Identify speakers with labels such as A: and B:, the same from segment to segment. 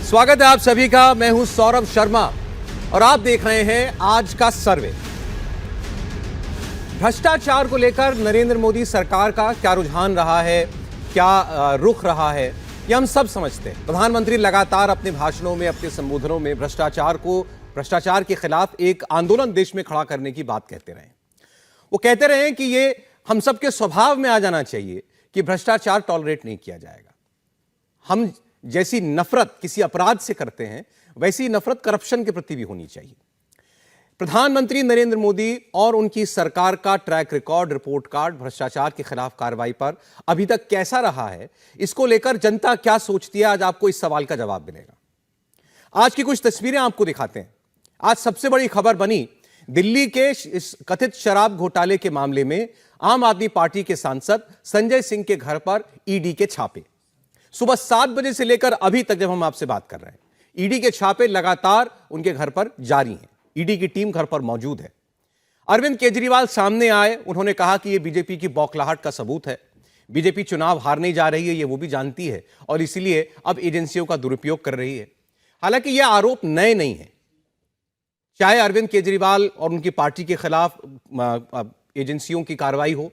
A: स्वागत है आप सभी का। मैं हूं सौरभ शर्मा और आप देख रहे हैं आज का सर्वे। भ्रष्टाचार को लेकर नरेंद्र मोदी सरकार का क्या रुझान रहा है, क्या रुख रहा है, ये हम सब समझते हैं। प्रधानमंत्री लगातार अपने भाषणों में, अपने संबोधनों में भ्रष्टाचार के खिलाफ एक आंदोलन देश में खड़ा करने की बात कहते रहे। वो कहते रहे कि ये हम सबके स्वभाव में आ जाना चाहिए कि भ्रष्टाचार टॉलरेट नहीं किया जाएगा। हम जैसी नफरत किसी अपराध से करते हैं, वैसी नफरत करप्शन के प्रति भी होनी चाहिए। प्रधानमंत्री नरेंद्र मोदी और उनकी सरकार का ट्रैक रिकॉर्ड, रिपोर्ट कार्ड भ्रष्टाचार के खिलाफ कार्रवाई पर अभी तक कैसा रहा है, इसको लेकर जनता क्या सोचती है, आज आपको इस सवाल का जवाब मिलेगा। आज की कुछ तस्वीरें आपको दिखाते हैं। आज सबसे बड़ी खबर बनी दिल्ली के इस कथित शराब घोटाले के मामले में आम आदमी पार्टी के सांसद संजय सिंह के घर पर ईडी के छापे। सुबह 7 बजे से लेकर अभी तक जब हम आपसे बात कर रहे हैं, ईडी के छापे लगातार उनके घर पर जारी हैं। ईडी की टीम घर पर मौजूद है। अरविंद केजरीवाल सामने आए, उन्होंने कहा कि यह बीजेपी की बौखलाहट का सबूत है। बीजेपी चुनाव हारने जा रही है, यह वो भी जानती है और इसीलिए अब एजेंसियों का दुरुपयोग कर रही है। हालांकि यह आरोप नए नहीं है। चाहे अरविंद केजरीवाल और उनकी पार्टी के खिलाफ एजेंसियों की कार्रवाई हो,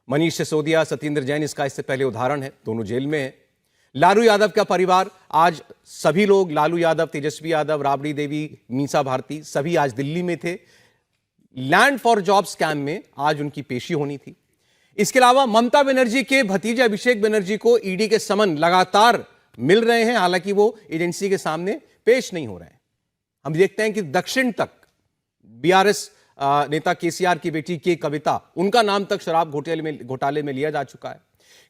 A: मनीष सिसोदिया, सत्येंद्र जैन इसका इससे पहले उदाहरण है, दोनों जेल में है। लालू यादव का परिवार, आज सभी लोग, लालू यादव, तेजस्वी यादव, राबड़ी देवी, मीसा भारती, सभी आज दिल्ली में थे। लैंड फॉर जॉब स्कैम में आज उनकी पेशी होनी थी। इसके अलावा ममता बनर्जी के भतीजे अभिषेक बनर्जी को ईडी के समन लगातार मिल रहे हैं, हालांकि वो एजेंसी के सामने पेश नहीं हो रहे हैं। हम देखते हैं कि दक्षिण तक बीआरएस नेता केसीआर की बेटी के कविता, उनका नाम तक शराब घोटाले में लिया जा चुका है।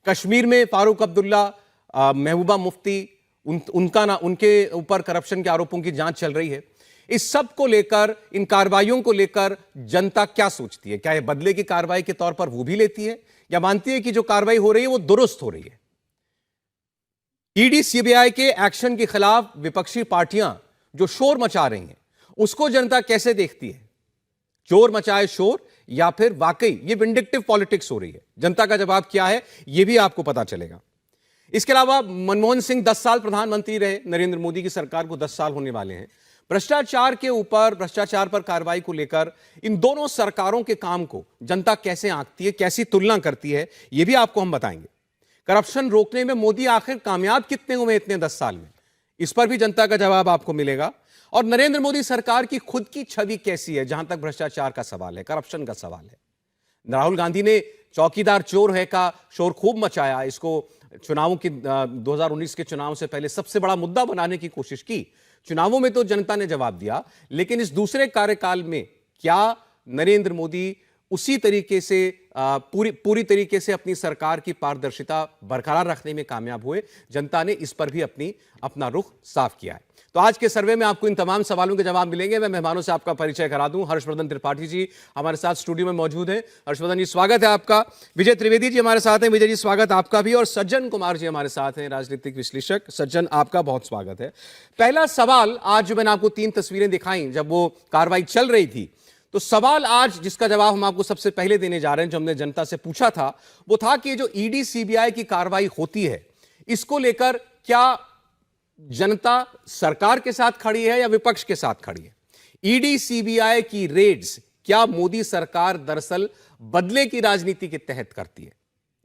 A: कश्मीर में फारूक अब्दुल्ला, महबूबा मुफ्ती, उनके ऊपर करप्शन के आरोपों की जांच चल रही है। इस सब को लेकर, इन कार्रवाइयों को लेकर जनता क्या सोचती है? क्या यह बदले की कार्रवाई के तौर पर वो भी लेती है या मानती है कि जो कार्रवाई हो रही है वो दुरुस्त हो रही है? ईडी सीबीआई के एक्शन के खिलाफ विपक्षी पार्टियां जो शोर मचा रही हैं, उसको जनता कैसे देखती है? चोर मचाए शोर या फिर वाकई ये विंडिक्टिव पॉलिटिक्स हो रही है? जनता का जवाब क्या है, यह भी आपको पता चलेगा। इसके अलावा मनमोहन सिंह 10 साल प्रधानमंत्री रहे, नरेंद्र मोदी की सरकार को 10 साल होने वाले हैं। भ्रष्टाचार पर कार्रवाई को लेकर इन दोनों सरकारों के काम को जनता कैसे आंकती है, कैसी तुलना करती है, यह भी आपको हम बताएंगे। करप्शन रोकने में मोदी आखिर कामयाब कितने हुए इतने 10 साल में, इस पर भी जनता का जवाब आपको मिलेगा। और नरेंद्र मोदी सरकार की खुद की छवि कैसी है, जहां तक भ्रष्टाचार का सवाल है, करप्शन का सवाल है। राहुल गांधी ने चौकीदार चोर है का शोर खूब मचाया, इसको चुनावों की 2019 के चुनाव से पहले सबसे बड़ा मुद्दा बनाने की कोशिश की। चुनावों में तो जनता ने जवाब दिया, लेकिन इस दूसरे कार्यकाल में क्या नरेंद्र मोदी उसी तरीके से पूरी तरीके से अपनी सरकार की पारदर्शिता बरकरार रखने में कामयाब हुए? जनता ने इस पर भी अपना रुख साफ किया है। तो आज के सर्वे में आपको इन तमाम सवालों के जवाब मिलेंगे। मैं मेहमानों से आपका परिचय करा दूं। हर्षवर्धन त्रिपाठी जी हमारे साथ स्टूडियो में मौजूद हैं। हर्षवर्धन जी, स्वागत है आपका। विजय त्रिवेदी जी हमारे साथ हैं। विजय जी, स्वागत आपका भी। और सज्जन कुमार जी हमारे साथ हैं, राजनीतिक विश्लेषक। सज्जन, आपका बहुत स्वागत है। पहला सवाल, आज जो मैंने आपको 3 तस्वीरें दिखाई जब वो कार्रवाई चल रही थी, तो सवाल आज जिसका जवाब हम आपको सबसे पहले देने जा रहे हैं, जो हमने जनता से पूछा था, वो था कि जो ईडी सीबीआई की कार्रवाई होती है, इसको लेकर क्या जनता सरकार के साथ खड़ी है या विपक्ष के साथ खड़ी है? ईडी सीबीआई की रेड्स क्या मोदी सरकार दरअसल बदले की राजनीति के तहत करती है?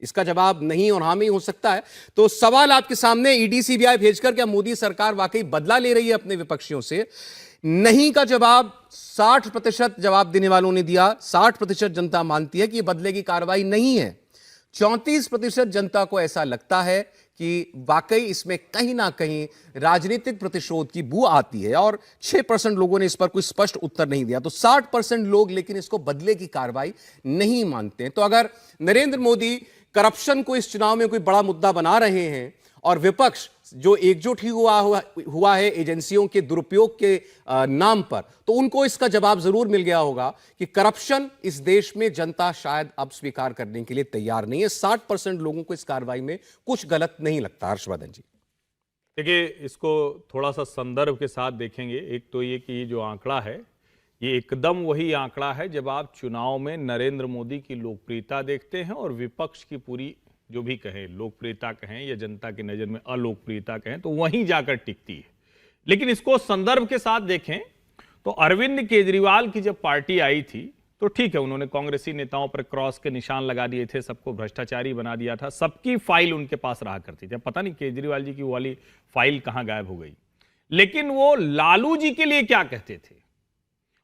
A: इसका जवाब नहीं और हां में ही हो सकता है। तो सवाल आपके सामने, ईडी सीबीआई भेजकर क्या मोदी सरकार वाकई बदला ले रही है अपने विपक्षियों से? नहीं का जवाब 60% जवाब देने वालों ने दिया। 60% जनता मानती है कि यह बदले की कार्रवाई नहीं है। 34% जनता को ऐसा लगता है कि वाकई इसमें कहीं ना कहीं राजनीतिक प्रतिशोध की बू आती है, और 6% लोगों ने इस पर कोई स्पष्ट उत्तर नहीं दिया। तो 60% लोग लेकिन इसको बदले की कार्रवाई नहीं मानते हैं। तो अगर नरेंद्र मोदी करप्शन को इस चुनाव में कोई बड़ा मुद्दा बना रहे हैं और विपक्ष जो एकजुट ही हुआ है एजेंसियों के दुरुपयोग के नाम पर, तो उनको इसका जवाब जरूर मिल गया होगा कि करप्शन इस देश में जनता शायद अब स्वीकार करने के लिए तैयार नहीं है। 60% लोगों को इस कार्रवाई में कुछ गलत नहीं लगता। हर्षवर्धन जी,
B: देखिए, इसको थोड़ा सा संदर्भ के साथ देखेंगे। एक तो ये कि ये जो आंकड़ा है, ये एकदम वही आंकड़ा है जब आप चुनाव में नरेंद्र मोदी की लोकप्रियता देखते हैं और विपक्ष की पूरी, जो भी कहें, लोकप्रियता कहें या जनता की नज़र में अलोकप्रियता कहें, तो वहीं जाकर टिकती है। लेकिन इसको संदर्भ के साथ देखें तो अरविंद केजरीवाल की जब पार्टी आई थी तो ठीक है, उन्होंने कांग्रेसी नेताओं पर क्रॉस के निशान लगा दिए थे, सबको भ्रष्टाचारी बना दिया था, सबकी फाइल उनके पास रहा करती थी। पता नहीं केजरीवाल जी की वो वाली फाइल कहां गायब हो गई। लेकिन वो लालू जी के लिए क्या कहते थे,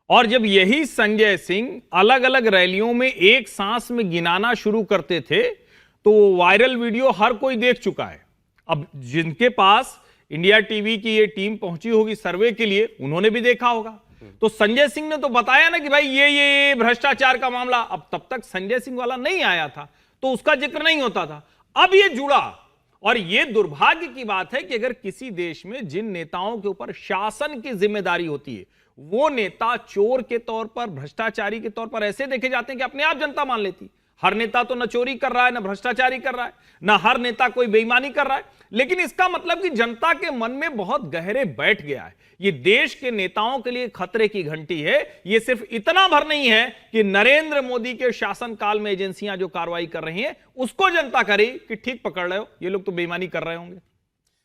B: और जब यही संजय सिंह अलग अलग रैलियों में एक सांस में गिनाना शुरू करते थे तो वो वायरल वीडियो हर कोई देख चुका है। अब जिनके पास इंडिया टीवी की ये टीम पहुंची होगी सर्वे के लिए, उन्होंने भी देखा होगा। तो संजय सिंह ने तो बताया ना कि भाई ये भ्रष्टाचार का मामला। अब तब तक संजय सिंह वाला नहीं आया था तो उसका जिक्र नहीं होता था, अब ये जुड़ा। और ये दुर्भाग्य की बात है कि अगर किसी देश में जिन नेताओं के ऊपर शासन की जिम्मेदारी होती है वो नेता चोर के तौर पर, भ्रष्टाचारी के तौर पर ऐसे देखे जाते हैं कि अपने आप जनता मान लेती। हर नेता तो न चोरी कर रहा है, न भ्रष्टाचारी कर रहा है, न हर नेता कोई बेईमानी कर रहा है, लेकिन इसका मतलब कि जनता के मन में बहुत गहरे बैठ गया है। ये देश के नेताओं के लिए खतरे की घंटी है। ये सिर्फ इतना भर नहीं है कि नरेंद्र मोदी के शासनकाल में एजेंसियां जो कार्रवाई कर रही हैं उसको जनता करे कि ठीक पकड़ रहे हो, ये लोग तो बेईमानी कर रहे होंगे।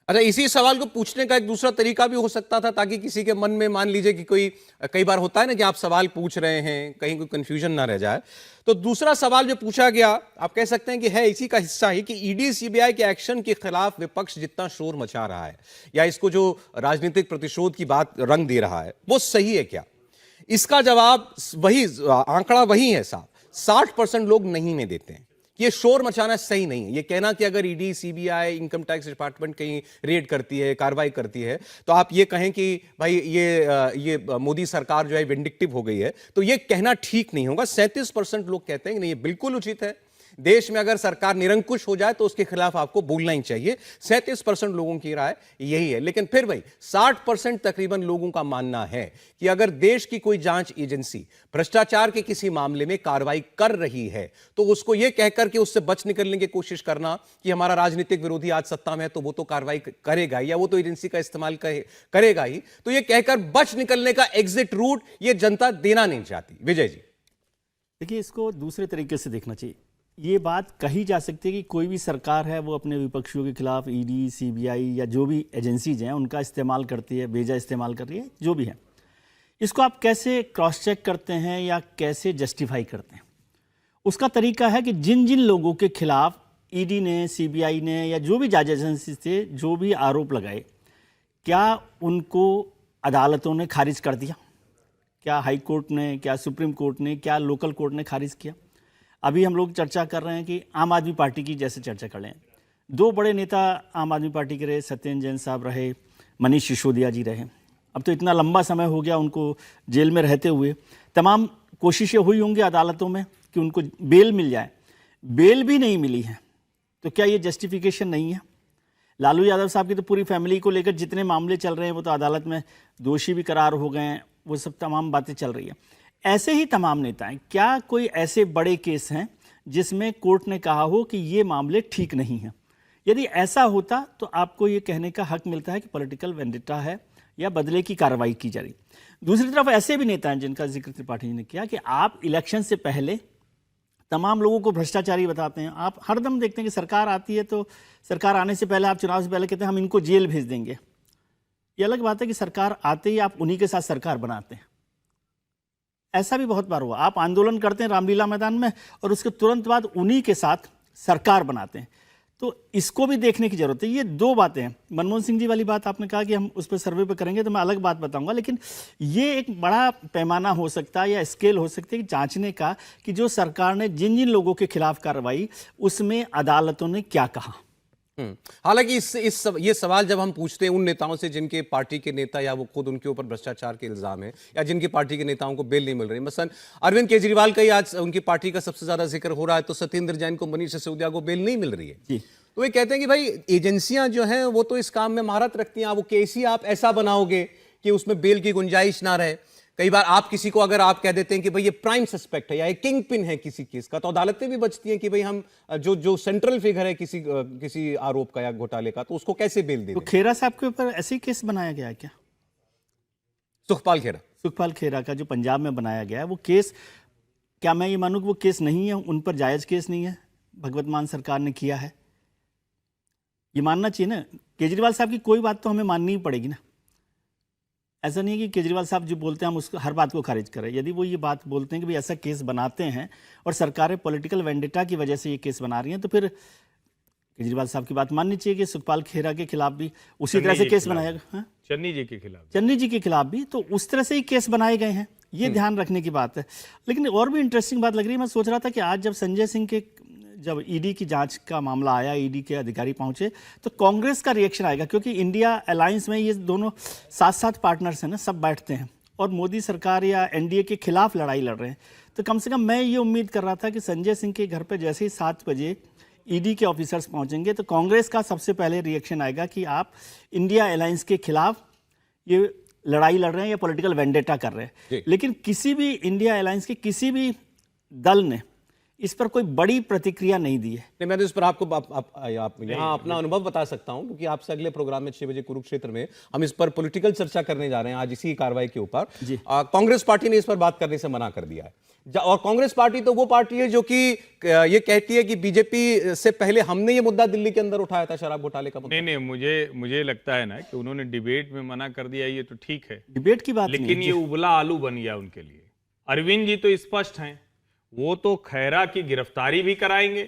A: अच्छा, इसी सवाल को पूछने का एक दूसरा तरीका भी हो सकता था ताकि किसी के मन में, मान लीजिए कि कोई, कई बार होता है ना कि आप सवाल पूछ रहे हैं, कहीं कोई कंफ्यूजन ना रह जाए, तो दूसरा सवाल जो पूछा गया, आप कह सकते हैं कि है इसी का हिस्सा ही कि ईडी सीबीआई के एक्शन के खिलाफ विपक्ष जितना शोर मचा रहा है या इसको जो राजनीतिक प्रतिशोध की बात रंग दे रहा है वो सही है क्या? इसका जवाब वही, आंकड़ा वही है साहब, 60% लोग नहीं में देते हैं। ये शोर मचाना सही नहीं है। ये कहना कि अगर ED CBI income tax department कहीं रेड करती है, कार्रवाई करती है, तो आप ये कहें कि भाई ये मोदी सरकार जो है विंडिक्टिव हो गई है, तो ये कहना ठीक नहीं होगा। 37% लोग कहते हैं कि नहीं, ये बिल्कुल उचित है। देश में अगर सरकार निरंकुश हो जाए तो उसके खिलाफ आपको बोलना ही चाहिए। 37% लोगों की राय यही है। लेकिन फिर वही 60% तकरीबन लोगों का मानना है कि अगर देश की कोई जांच एजेंसी भ्रष्टाचार के किसी मामले में कार्रवाई कर रही है तो उसको यह कहकर के उससे बच निकलने की कोशिश करना कि हमारा राजनीतिक विरोधी आज सत्ता में है तो वो तो कार्रवाई करेगा या वो तो एजेंसी का इस्तेमाल करेगा ही, तो यह कहकर बच निकलने का एग्जिट रूट ये जनता देना नहीं चाहती। विजय जी,
C: देखिए, इसको दूसरे तरीके से देखना चाहिए। ये बात कही जा सकती है कि कोई भी सरकार है वो अपने विपक्षियों के खिलाफ ईडी सीबीआई या जो भी एजेंसीज हैं उनका इस्तेमाल करती है, बेजा इस्तेमाल कर रही है, जो भी है। इसको आप कैसे क्रॉस चेक करते हैं या कैसे जस्टिफाई करते हैं, उसका तरीका है कि जिन जिन लोगों के खिलाफ ईडी ने, सीबीआई ने या जो भी जांच एजेंसी से जो भी आरोप लगाए, क्या उनको अदालतों ने खारिज कर दिया? क्या हाई कोर्ट ने, क्या सुप्रीम कोर्ट ने, क्या लोकल कोर्ट ने खारिज किया? अभी हम लोग चर्चा कर रहे हैं कि आम आदमी पार्टी की जैसे चर्चा कर लें, दो बड़े नेता आम आदमी पार्टी के रहे, सत्येंद्र जैन साहब रहे, मनीष सिसोदिया जी रहे। अब तो इतना लंबा समय हो गया उनको जेल में रहते हुए, तमाम कोशिशें हुई होंगी अदालतों में कि उनको बेल मिल जाए, बेल भी नहीं मिली है। तो क्या ये जस्टिफिकेशन नहीं है? लालू यादव साहब की तो पूरी फैमिली को लेकर जितने मामले चल रहे हैं वो तो अदालत में दोषी भी करार हो गए हैं, वो सब तमाम बातें चल रही है। ऐसे ही तमाम नेता हैं। क्या कोई ऐसे बड़े केस हैं जिसमें कोर्ट ने कहा हो कि ये मामले ठीक नहीं हैं? यदि ऐसा होता तो आपको ये कहने का हक मिलता है कि पॉलिटिकल वेंडिटा है या बदले की कार्रवाई की जा रही। दूसरी तरफ ऐसे भी नेता हैं जिनका जिक्र त्रिपाठी जी ने किया कि आप इलेक्शन से पहले तमाम लोगों को भ्रष्टाचारी बताते हैं। आप हरदम देखते हैं कि सरकार आती है तो सरकार आने से पहले, आप चुनाव से पहले कहते हैं हम इनको जेल भेज देंगे। ये अलग बात है कि सरकार आते ही आप उन्हीं के साथ सरकार बनाते हैं। ऐसा भी बहुत बार हुआ, आप आंदोलन करते हैं रामलीला मैदान में और उसके तुरंत बाद उन्हीं के साथ सरकार बनाते हैं। तो इसको भी देखने की जरूरत है। ये दो बातें हैं। मनमोहन सिंह जी वाली बात आपने कहा कि हम उस पर सर्वे पे करेंगे, तो मैं अलग बात बताऊंगा, लेकिन ये एक बड़ा पैमाना हो सकता है या स्केल हो सकती है कि जांचने का कि जो सरकार ने जिन जिन लोगों के खिलाफ कार्रवाई, उसमें अदालतों ने क्या कहा।
A: हालांकि ये सवाल जब हम पूछते हैं उन नेताओं से जिनके पार्टी के नेता या वो खुद उनके ऊपर भ्रष्टाचार के इल्जाम है या जिनकी पार्टी के नेताओं को बेल नहीं मिल रही, मसलन अरविंद केजरीवाल का ही आज उनकी पार्टी का सबसे ज्यादा जिक्र हो रहा है, तो सत्येंद्र जैन को, मनीष सिसोदिया को बेल नहीं मिल रही है
C: जी।
A: तो वे कहते हैं कि भाई एजेंसियां जो हैं वो तो इस काम में महारत रखती हैं, वो केस ही आप ऐसा बनाओगे कि उसमें बेल की गुंजाइश ना रहे। कई बार आप किसी को अगर आप कह देते हैं कि भाई ये प्राइम सस्पेक्ट है या ये किंग पिन है किसी केस का, तो अदालतें भी बचती हैं कि भाई हम जो सेंट्रल फिगर है किसी आरोप का या घोटाले का, तो उसको कैसे बेल दे।
C: तो खेरा साहब के ऊपर ऐसे ही केस बनाया गया है क्या? सुखपाल खेरा का जो पंजाब में बनाया गया है वो केस, क्या मैं ये मानूं कि वो केस नहीं है, उन पर जायज केस नहीं है, भगवत मान सरकार ने किया है? ये मानना चाहिए ना। केजरीवाल साहब की कोई बात तो हमें माननी ही पड़ेगी ना। ऐसा नहीं है कि केजरीवाल साहब जो बोलते हैं हम उसको हर बात को खारिज करें। यदि वो ये बात बोलते हैं कि भाई ऐसा केस बनाते हैं और सरकारें पॉलिटिकल वेंडेटा की वजह से ये केस बना रही हैं, तो फिर केजरीवाल साहब की बात माननी चाहिए कि सुखपाल खेरा के खिलाफ भी उसी तरह से केस बनाया गया,
B: चन्नी जी के खिलाफ,
C: चन्नी जी के खिलाफ भी तो उस तरह से ही केस बनाए गए हैं। ये ध्यान रखने की बात है। लेकिन और भी इंटरेस्टिंग बात लग रही है, मैं सोच रहा था कि आज जब संजय सिंह के जब ईडी की जांच का मामला आया, ईडी के अधिकारी पहुंचे, तो कांग्रेस का रिएक्शन आएगा, क्योंकि इंडिया अलायंस में ये दोनों साथ साथ पार्टनर्स हैं ना, सब बैठते हैं और मोदी सरकार या एनडीए के खिलाफ लड़ाई लड़ रहे हैं। तो कम से कम मैं ये उम्मीद कर रहा था कि संजय सिंह के घर पर जैसे ही 7 बजे ईडी के ऑफिसर्स पहुंचेंगे तो कांग्रेस का सबसे पहले रिएक्शन आएगा कि आप इंडिया अलायंस के खिलाफ ये लड़ाई लड़ रहे हैं या पॉलिटिकल वेंडेटा कर रहे हैं। लेकिन किसी भी इंडिया अलायंस के किसी भी दल ने इस पर कोई बड़ी प्रतिक्रिया नहीं दी है।
A: नहीं, मैं तो इस पर आपको आप यहाँ अपना अनुभव बता सकता हूं, क्योंकि आपसे अगले प्रोग्राम में 6 बजे कुरुक्षेत्र में हम इस पर पॉलिटिकल चर्चा करने जा रहे हैं आज इसी कार्रवाई के ऊपर। कांग्रेस पार्टी ने इस पर बात करने से मना कर दिया है, और कांग्रेस पार्टी तो वो पार्टी है जो कि ये कहती है कि बीजेपी से पहले हमने ये मुद्दा दिल्ली के अंदर उठाया था, शराब घोटाले का मुद्दा।
B: नहीं, मुझे लगता है ना कि उन्होंने डिबेट में मना कर दिया, ये तो ठीक है,
C: डिबेट की बात नहीं,
B: लेकिन ये उबला आलू बन गया उनके लिए। अरविंद जी तो स्पष्ट हैं, वो तो खैरा की गिरफ्तारी भी कराएंगे,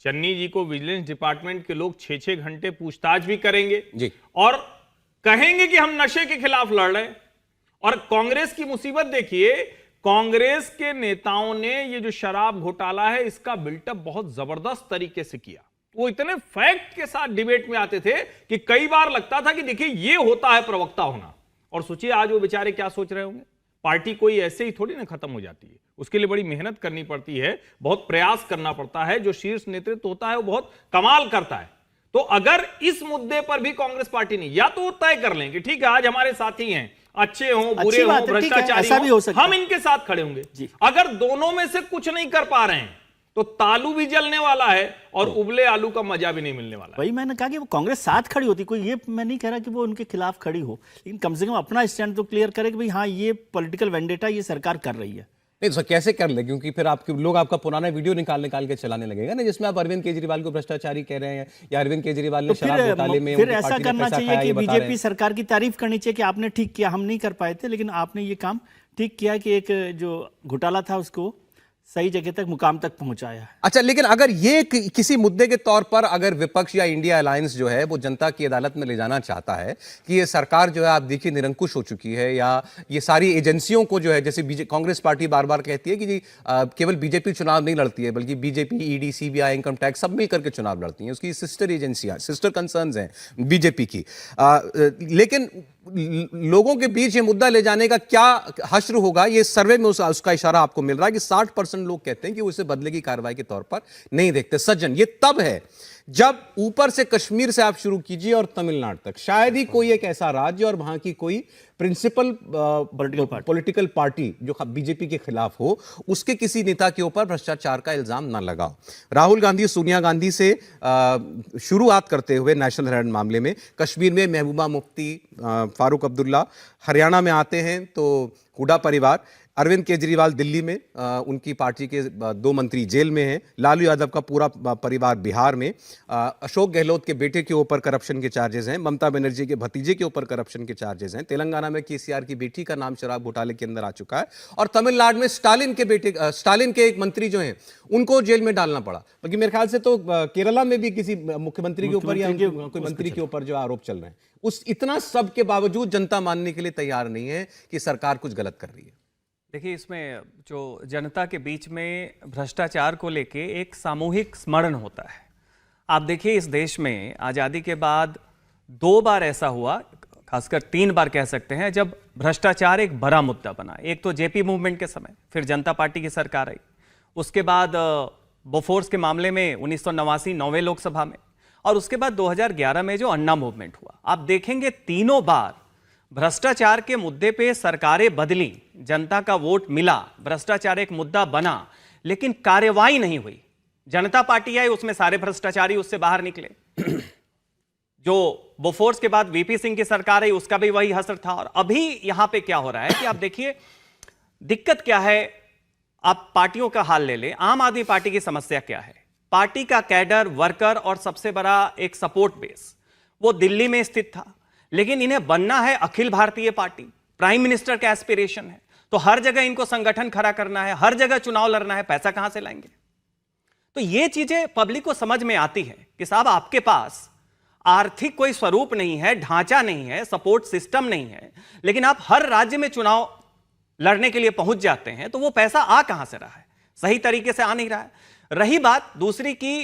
B: चन्नी जी को विजिलेंस डिपार्टमेंट के लोग 6-6 घंटे पूछताछ भी करेंगे
A: जी,
B: और कहेंगे कि हम नशे के खिलाफ लड़ रहे हैं। और कांग्रेस की मुसीबत देखिए, कांग्रेस के नेताओं ने ये जो शराब घोटाला है इसका बिल्टअप बहुत जबरदस्त तरीके से किया। वो इतने फैक्ट के साथ डिबेट में आते थे कि कई बार लगता था कि देखिए ये होता है प्रवक्ता होना। और सोचिए आज वो बेचारे क्या सोच रहे होंगे। पार्टी कोई ऐसे ही थोड़ी ना खत्म हो जाती है, उसके लिए बड़ी मेहनत करनी पड़ती है, बहुत प्रयास करना पड़ता है। जो शीर्ष नेतृत्व होता है वो बहुत कमाल करता है। तो अगर इस मुद्दे पर भी कांग्रेस पार्टी ने या तो तय कर लें कि ठीक है आज हमारे साथी हैं, अच्छे हों बुरे हों भ्रष्टाचारी हों, हम इनके साथ खड़े होंगे। अगर दोनों में से कुछ नहीं कर पा रहे हैं तो तालू भी जलने वाला है और उबले आलू का मजा भी नहीं मिलने वाला।
C: वही मैंने कहा कि वो कांग्रेस साथ खड़ी होती, कोई ये मैं नहीं कह रहा कि वो उनके खिलाफ खड़ी हो, लेकिन कम से कम अपना स्टैंड तो क्लियर करे कि भाई हाँ ये पॉलिटिकल वेंडेटा ये सरकार कर रही है।
A: नहीं तो कैसे कर ले, क्योंकि फिर आपके लोग आपका पुराना वीडियो निकाल के चलाने लगेगा ना, जिसमें आप अरविंद केजरीवाल को भ्रष्टाचारी कह रहे हैं या अरविंद केजरीवाल ने शराब घोटाले में
C: फिर ऐसा करना चाहिए कि बीजेपी सरकार की तारीफ करनी चाहिए कि आपने ठीक किया, हम नहीं कर पाए थे लेकिन आपने ये काम ठीक किया कि एक जो घोटाला था उसको सही जगह तक मुकाम तक पहुंचाया।
A: अच्छा, लेकिन अगर ये किसी मुद्दे के तौर पर अगर विपक्ष या इंडिया अलायंस जो है वो जनता की अदालत में ले जाना चाहता है कि ये सरकार जो है आप देखिए निरंकुश हो चुकी है, या ये सारी एजेंसियों को जो है, जैसे कांग्रेस पार्टी बार बार कहती है कि जी केवल बीजेपी चुनाव नहीं लड़ती है बल्कि BJP, ED, CBI, income tax सब मिलकर के चुनाव लड़ती हैं, उसकी सिस्टर एजेंसियां, सिस्टर कंसर्न्स हैं बीजेपी की। लेकिन लोगों के बीच ये मुद्दा ले जाने का क्या हश्र होगा, ये सर्वे में उसका इशारा आपको मिल रहा है कि 60% लोग कहते हैं कि वो इसे बदले की कार्रवाई के तौर पर नहीं देखते। सज्जन, ये तब है जब ऊपर से कश्मीर से आप शुरू कीजिए और तमिलनाडु तक शायद ही कोई एक ऐसा राज्य और वहां की कोई प्रिंसिपल पॉलिटिकल पार्टी जो बीजेपी के खिलाफ हो उसके किसी नेता के ऊपर भ्रष्टाचार का इल्जाम ना लगाओ। राहुल गांधी सोनिया गांधी से शुरुआत करते हुए नेशनल हेराल्ड मामले में, कश्मीर में महबूबा मुफ्ती, फारूक अब्दुल्ला, हरियाणा में आते हैं तो हुड्डा परिवार, अरविंद केजरीवाल दिल्ली में उनकी पार्टी के 2 मंत्री जेल में हैं, लालू यादव का पूरा परिवार बिहार में, अशोक गहलोत के बेटे के ऊपर करप्शन के चार्जेस हैं, ममता बनर्जी के भतीजे के ऊपर करप्शन के चार्जेस हैं, तेलंगाना में केसीआर की बेटी का नाम शराब घोटाले के अंदर आ चुका है, और तमिलनाडु में स्टालिन के एक मंत्री जो हैं उनको जेल में डालना पड़ा। बल्कि मेरे ख्याल से तो केरला में भी किसी मुख्यमंत्री के ऊपर या कोई मंत्री के ऊपर जो आरोप चल रहे हैं, उस इतना सब के बावजूद जनता मानने के लिए तैयार नहीं है कि सरकार कुछ गलत कर रही है।
D: देखिए, इसमें जो जनता के बीच में भ्रष्टाचार को लेके एक सामूहिक स्मरण होता है। आप देखिए इस देश में आज़ादी के बाद 2 बार ऐसा हुआ, खासकर 3 बार कह सकते हैं, जब भ्रष्टाचार एक बड़ा मुद्दा बना। एक तो जेपी मूवमेंट के समय, फिर जनता पार्टी की सरकार आई, उसके बाद बोफोर्स के मामले में 1989 9वें लोकसभा में, और उसके बाद 2011 में जो अन्ना मूवमेंट हुआ। आप देखेंगे तीनों बार भ्रष्टाचार के मुद्दे पे सरकारें बदली, जनता का वोट मिला, भ्रष्टाचार एक मुद्दा बना, लेकिन कार्रवाई नहीं हुई। जनता पार्टी आई, उसमें सारे भ्रष्टाचारी उससे बाहर निकले। जो बोफोर्स के बाद वीपी सिंह की सरकार आई, उसका भी वही असर था। और अभी यहां पे क्या हो रहा है कि आप देखिए दिक्कत क्या है। आप पार्टियों का हाल ले लें, आम आदमी पार्टी की समस्या क्या है। पार्टी का कैडर, वर्कर और सबसे बड़ा एक सपोर्ट बेस वो दिल्ली में स्थित था, लेकिन इन्हें बनना है Akhil Bharatiya party. Prime minister का एस्पिरेशन है, तो हर जगह इनको संगठन खड़ा करना है, हर जगह चुनाव लड़ना है, पैसा कहां से लाएंगे? तो ये चीजें पब्लिक को समझ में आती है कि साहब आपके पास आर्थिक कोई स्वरूप नहीं है, ढांचा नहीं है, सपोर्ट सिस्टम नहीं है, लेकिन आप हर राज्य में चुनाव लड़ने के लिए पहुंच जाते हैं, तो वो पैसा आ कहां से रहा है? सही तरीके से आ नहीं रहा है। रही बात दूसरी की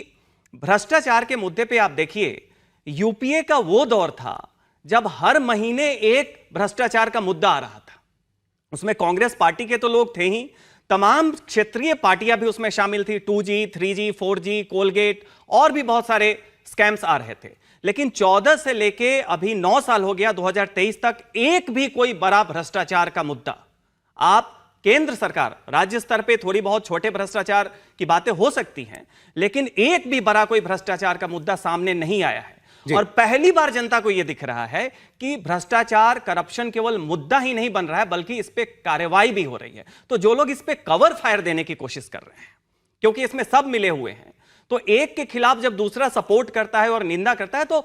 D: भ्रष्टाचार के मुद्दे पे, आप देखिए यूपीए का वो दौर था जब हर महीने एक भ्रष्टाचार का मुद्दा आ रहा था। उसमें कांग्रेस पार्टी के तो लोग थे ही, तमाम क्षेत्रीय पार्टियां भी उसमें शामिल थी, 2G, 3G, 4G, कोलगेट और भी बहुत सारे स्कैम्स आ रहे थे। लेकिन 14 से लेके अभी 9 साल हो गया 2023 तक, एक भी कोई बड़ा भ्रष्टाचार का मुद्दा, आप केंद्र सरकार राज्य स्तर पे थोड़ी बहुत छोटे भ्रष्टाचार की बातें हो सकती हैं, लेकिन एक भी बड़ा कोई भ्रष्टाचार का मुद्दा सामने नहीं आया है। और पहली बार जनता को यह दिख रहा है कि भ्रष्टाचार, करप्शन केवल मुद्दा ही नहीं बन रहा है, बल्कि इस पे कार्रवाई भी हो रही है। तो जो लोग इस पे कवर फायर देने की कोशिश कर रहे हैं, क्योंकि इसमें सब मिले हुए हैं, तो एक के खिलाफ जब दूसरा सपोर्ट करता है और निंदा करता है, तो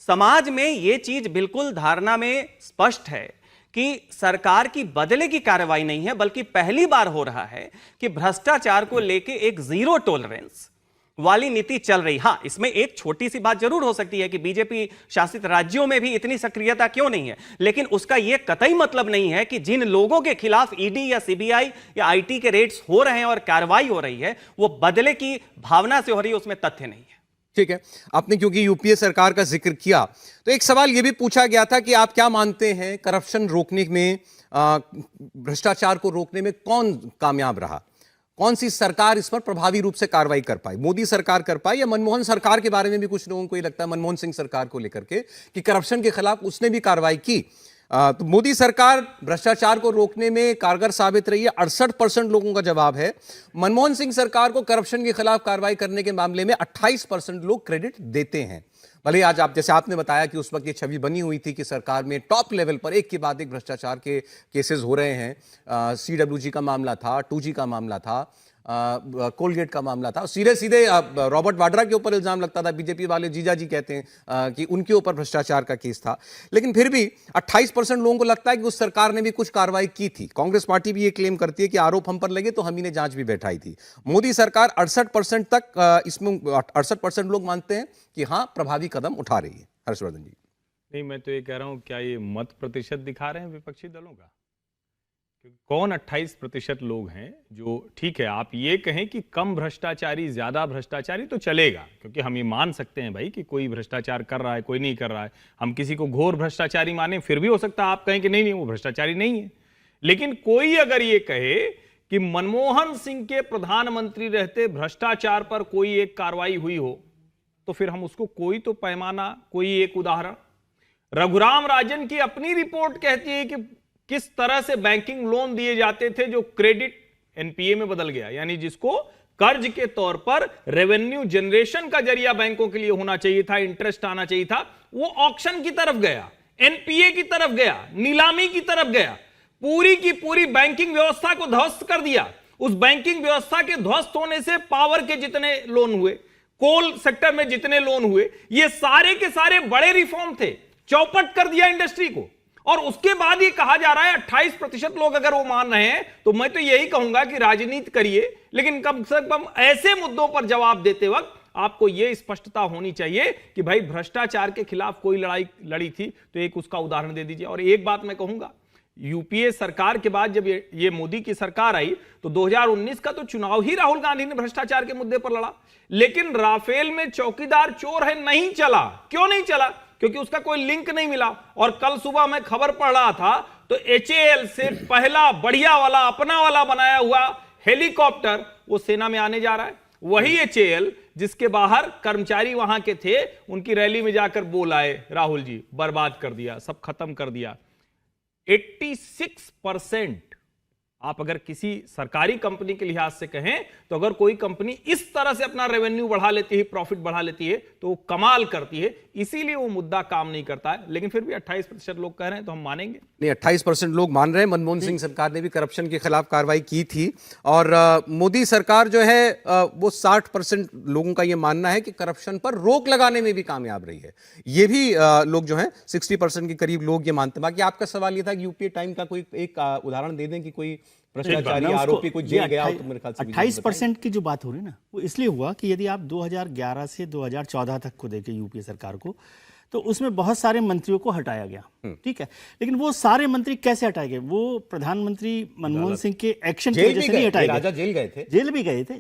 D: समाज में यह चीज बिल्कुल धारणा में स्पष्ट है कि सरकार की बदले की कार्रवाई नहीं है, बल्कि पहली बार हो रहा है कि भ्रष्टाचार को लेके एक जीरो टॉलरेंस वाली नीति चल रही। हां, इसमें एक छोटी सी बात जरूर हो सकती है कि बीजेपी शासित राज्यों में भी इतनी सक्रियता क्यों नहीं है, लेकिन उसका यह कतई मतलब नहीं है कि जिन लोगों के खिलाफ ईडी या सीबीआई या आईटी के रेड्स हो रहे हैं और कार्रवाई हो रही है, वो बदले की भावना से हो रही है, उसमें तथ्य नहीं है।
A: ठीक है, आपने क्योंकि यूपीए सरकार का जिक्र किया, तो एक सवाल यह भी पूछा गया था कि आप क्या मानते हैं करप्शन रोकने में, भ्रष्टाचार को रोकने में कौन कामयाब रहा? कौन सी सरकार इस पर प्रभावी रूप से कार्रवाई कर पाई? मोदी सरकार कर पाई या मनमोहन सरकार के बारे में भी कुछ लोगों को ये लगता है, मनमोहन सिंह सरकार को लेकर के, कि करप्शन के खिलाफ उसने भी कार्रवाई की? तो मोदी सरकार भ्रष्टाचार को रोकने में कारगर साबित रही है, 68% लोगों का जवाब है। मनमोहन सिंह सरकार को करप्शन के खिलाफ कार्रवाई करने के मामले में 28% लोग क्रेडिट देते हैं। भले आज आप, जैसे आपने बताया कि उस वक्त ये छवि बनी हुई थी कि सरकार में टॉप लेवल पर एक के बाद एक भ्रष्टाचार के केसेस हो रहे हैं, CWG का मामला था, 2G का मामला था, कोलगेट का मामला था, सीधे सीधे रॉबर्ट वाड्रा के ऊपर इल्जाम लगता था, बीजेपी वाले जीजा जी कहते हैं कि उनके ऊपर भ्रष्टाचार का केस था। लेकिन फिर भी 28% लोगों को लगता है कि उस सरकार ने भी कुछ कार्रवाई की थी। कांग्रेस पार्टी भी ये क्लेम करती है कि आरोप हम पर लगे तो हम ही ने जांच भी बैठाई थी। मोदी सरकार 68% तक, इसमें 68% लोग मानते हैं कि हाँ, प्रभावी कदम उठा रही है। हर्षवर्धन जी।
B: नहीं, मैं तो ये कह रहा हूं, क्या ये मत प्रतिशत दिखा रहे हैं विपक्षी दलों का? कौन 28% लोग हैं जो, ठीक है आप ये कहें कि कम भ्रष्टाचारी ज्यादा भ्रष्टाचारी तो चलेगा, क्योंकि हम ये मान सकते हैं भाई कि कोई भ्रष्टाचार कर रहा है, कोई नहीं कर रहा है। हम किसी को घोर भ्रष्टाचारी माने, फिर भी हो सकता है आप कहें कि नहीं नहीं वो भ्रष्टाचारी नहीं है। लेकिन कोई अगर ये कहे कि मनमोहन सिंह के प्रधानमंत्री रहते भ्रष्टाचार पर कोई एक कार्रवाई हुई हो, तो फिर हम उसको कोई तो पैमाना, कोई एक उदाहरण। रघुराम राजन की अपनी रिपोर्ट कहती है कि किस तरह से बैंकिंग लोन दिए जाते थे जो क्रेडिट एनपीए में बदल गया, यानी जिसको कर्ज के तौर पर रेवेन्यू जनरेशन का जरिया बैंकों के लिए होना चाहिए था, इंटरेस्ट आना चाहिए था, वो ऑक्शन की तरफ गया, एनपीए की तरफ गया, नीलामी की तरफ गया, पूरी की पूरी बैंकिंग व्यवस्था को ध्वस्त कर दिया। उस बैंकिंग व्यवस्था के ध्वस्त होने से पावर के जितने लोन हुए, कोल सेक्टर में जितने लोन हुए, ये सारे के सारे बड़े रिफॉर्म थे, चौपट कर दिया इंडस्ट्री को। और उसके बाद ये कहा जा रहा है 28% लोग अगर वो मान रहे हैं, तो मैं तो यही कहूंगा कि राजनीति करिए, लेकिन कम से कम ऐसे मुद्दों पर जवाब देते वक्त आपको यह स्पष्टता होनी चाहिए कि भाई भ्रष्टाचार के खिलाफ कोई लड़ाई लड़ी थी तो एक उसका उदाहरण दे दीजिए। और एक बात मैं कहूंगा, यूपीए सरकार के बाद जब ये मोदी की सरकार आई तो 2019 का तो चुनाव ही राहुल गांधी ने भ्रष्टाचार के मुद्दे पर लड़ा, लेकिन राफेल में चौकीदार चोर है नहीं चला। क्यों नहीं चला? क्योंकि उसका कोई लिंक नहीं मिला। और कल सुबह मैं खबर पढ़ रहा था तो HAL से पहला बढ़िया वाला अपना वाला बनाया हुआ हेलीकॉप्टर वो सेना में आने जा रहा है। वही HAL जिसके बाहर कर्मचारी वहां के थे, उनकी रैली में जाकर बोल आए, राहुल जी बर्बाद कर दिया, सब खत्म कर दिया। 86% आप अगर किसी सरकारी कंपनी के लिहाज से कहें तो अगर कोई कंपनी इस तरह से अपना रेवेन्यू बढ़ा लेती है, प्रॉफिट बढ़ा लेती है, तो वो कमाल करती है। इसीलिए वो मुद्दा काम नहीं करता है। लेकिन फिर भी 28% लोग कह रहे हैं तो हम मानेंगे।
A: नहीं, 28% लोग मान रहे हैं। मनमोहन सिंह सरकार ने भी करप्शन के खिलाफ कार्रवाई की थी और मोदी सरकार जो है वो 60% लोगों का ये मानना है कि करप्शन पर रोक लगाने में भी कामयाब रही है। ये भी लोग जो हैं 60% के करीब लोग ये मानते हैं। बाकी आपका सवाल ये था कि यूपीए टाइम का कोई एक उदाहरण दे दें कि कोई भ्रष्टाचारी आरोपी कोई जेल गया हो, तो मेरे ख्याल से
C: 28% की जो बात हो रही है ना, वो इसलिए हुआ कि यदि आप 2011 से 2014 तक को देखें यूपीए सरकार को, तो उसमें बहुत सारे मंत्रियों को हटाया गया, ठीक है। लेकिन वो सारे मंत्री कैसे हटाए गए? वो प्रधानमंत्री मनमोहन सिंह के एक्शन की वजह से नहीं हटाए गए।
A: राजा जेल गए थे,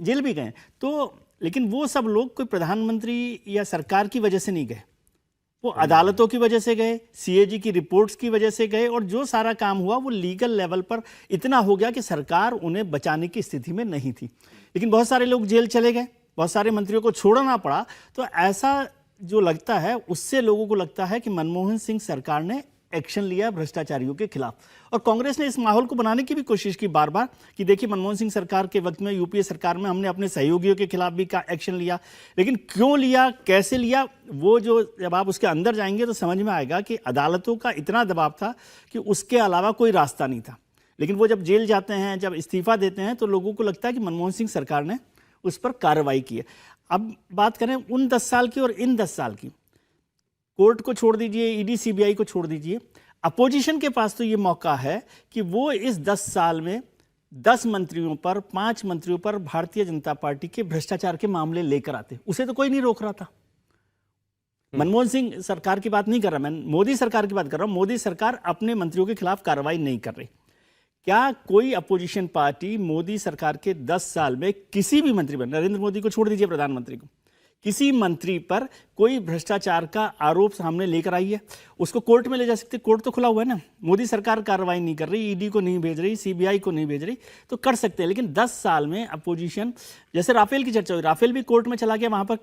C: जेल भी गए तो, लेकिन वो सब लोग कोई प्रधानमंत्री या सरकार की वजह से नहीं गए, वो अदालतों की वजह से गए, सीएजी की रिपोर्ट्स की वजह से गए, और जो सारा काम हुआ वो लीगल लेवल पर इतना हो गया कि सरकार उन्हें बचाने की स्थिति में नहीं थी। लेकिन बहुत सारे लोग जेल चले गए, बहुत सारे मंत्रियों को छोड़ना पड़ा। तो ऐसा जो लगता है, उससे लोगों को लगता है कि मनमोहन सिंह सरकार ने एक्शन लिया भ्रष्टाचारियों के खिलाफ, और कांग्रेस ने इस माहौल को बनाने की भी कोशिश की बार बार कि देखिए मनमोहन सिंह सरकार के वक्त में यूपीए सरकार में हमने अपने सहयोगियों के खिलाफ भी एक्शन लिया। लेकिन क्यों लिया, कैसे लिया, वो जो जब आप उसके अंदर जाएंगे तो समझ में आएगा कि अदालतों का इतना दबाव था कि उसके अलावा कोई रास्ता नहीं था। लेकिन वो जब जेल जाते हैं, जब इस्तीफा देते हैं, तो लोगों को लगता है कि मनमोहन सिंह सरकार ने उस पर कार्रवाई की है। अब बात करें उन 10 साल की और इन 10 साल की, कोर्ट को छोड़ दीजिए, ईडी सीबीआई को छोड़ दीजिए, अपोजिशन के पास तो ये मौका है कि वो इस 10 साल में 10 मंत्रियों पर, 5 मंत्रियों पर भारतीय जनता पार्टी के भ्रष्टाचार के मामले लेकर आते। उसे तो कोई नहीं रोक रहा था। मनमोहन सिंह सरकार की बात नहीं कर रहा मैं, मोदी सरकार की बात कर रहा हूं। मोदी सरकार अपने मंत्रियों के खिलाफ कार्रवाई नहीं कर रही। क्या कोई अपोजिशन पार्टी मोदी सरकार के 10 साल में किसी भी मंत्री पर, नरेंद्र मोदी को छोड़ दीजिए, प्रधानमंत्री को, किसी मंत्री पर कोई भ्रष्टाचार का आरोप सामने लेकर आई है? उसको कोर्ट में ले जा सकते, कोर्ट तो खुला हुआ है ना। मोदी सरकार कार्रवाई नहीं कर रही, ईडी को नहीं भेज रही, सीबीआई को नहीं भेज रही, तो कर सकते हैं। लेकिन 10 साल में अपोजिशन, जैसे राफेल की चर्चा हुई, राफेल भी कोर्ट में चला गया, वहां पर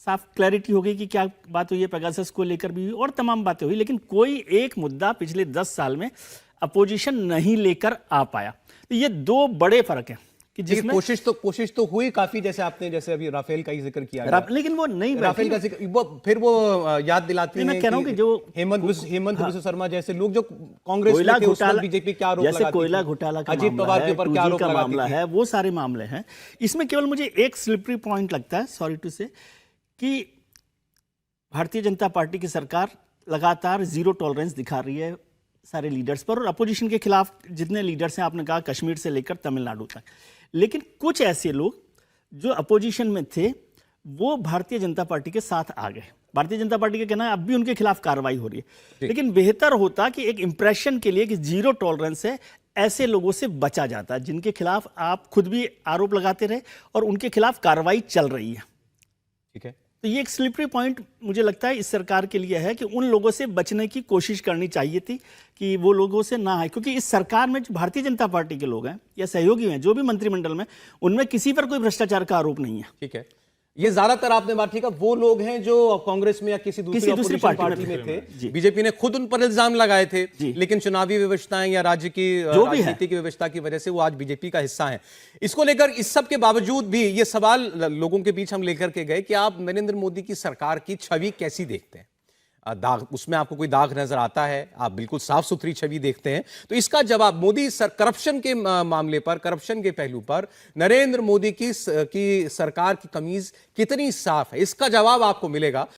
C: साफ क्लैरिटी हो गई कि क्या बात हुई है, पेगासस को लेकर भी हुई और तमाम बातें हुई। लेकिन कोई एक मुद्दा पिछले 10 साल में अपोजिशन नहीं लेकर आ पाया। तो ये दो बड़े फर्क हैं कि जिसमें
A: कोशिश तो हुई काफी, जैसे अभी राफेल का ही जिक्र किया गया,
C: लेकिन वो नहीं,
A: राफेल का जिक्र वो याद दिलाती है।
C: मैं कह रहा हूं कि जो
A: हेमंत बिश्व शर्मा जैसे लोग जो कांग्रेस
C: कोयला
A: में थे, उस पर
C: घोटाला,
A: बीजेपी क्या आरोप
C: जैसे कोयला घोटाला का
A: अजीत पवार के ऊपर क्या आरोप
C: मामला है, वो सारे मामले हैं। इसमें केवल मुझे एक स्लिपरी पॉइंट लगता है, सॉरी टू से, कि भारतीय जनता पार्टी की सरकार लगातार जीरो टॉलरेंस दिखा रही है सारे लीडर्स पर, और अपोजिशन के खिलाफ जितने लीडर्स हैं, आपने कहा कश्मीर से लेकर तमिलनाडु तक। लेकिन कुछ ऐसे लोग जो अपोजिशन में थे वो भारतीय जनता पार्टी के साथ आ गए। भारतीय जनता पार्टी का कहना है अब भी उनके खिलाफ कार्रवाई हो रही है, लेकिन बेहतर होता कि एक इंप्रेशन के लिए कि जीरो टॉलरेंस है, ऐसे लोगों से बचा जाता जिनके खिलाफ आप खुद भी आरोप लगाते रहे और उनके खिलाफ कार्रवाई चल रही है।
A: ठीक है,
C: तो ये एक स्लिपरी पॉइंट मुझे लगता है इस सरकार के लिए है कि उन लोगों से बचने की कोशिश करनी चाहिए थी कि वो लोगों से ना आए, क्योंकि इस सरकार में जो भारतीय जनता पार्टी के लोग हैं या सहयोगी हैं, जो भी मंत्रिमंडल में, उनमें किसी पर कोई भ्रष्टाचार का आरोप नहीं है।
A: ठीक है, ये ज्यादातर आपने बात ठीक है, वो लोग हैं जो कांग्रेस में या किसी दूसरी पार्टी में थे। बीजेपी ने खुद उन पर इल्जाम लगाए थे, लेकिन चुनावी व्यवस्थाएं या राज्य की राजनीति की व्यवस्था की वजह से वो आज बीजेपी का हिस्सा हैं। इसको लेकर इस सब के बावजूद भी ये सवाल लोगों के बीच हम लेकर के गए कि आप नरेंद्र मोदी की सरकार की छवि कैसी देखते हैं? दाग, उसमें आपको कोई दाग नजर आता है? आप बिल्कुल साफ सुथरी छवि देखते हैं? तो इसका जवाब मोदी करप्शन के मामले पर, करप्शन के पहलू पर नरेंद्र मोदी की सरकार की कमीज कितनी साफ है, इसका जवाब आपको मिलेगा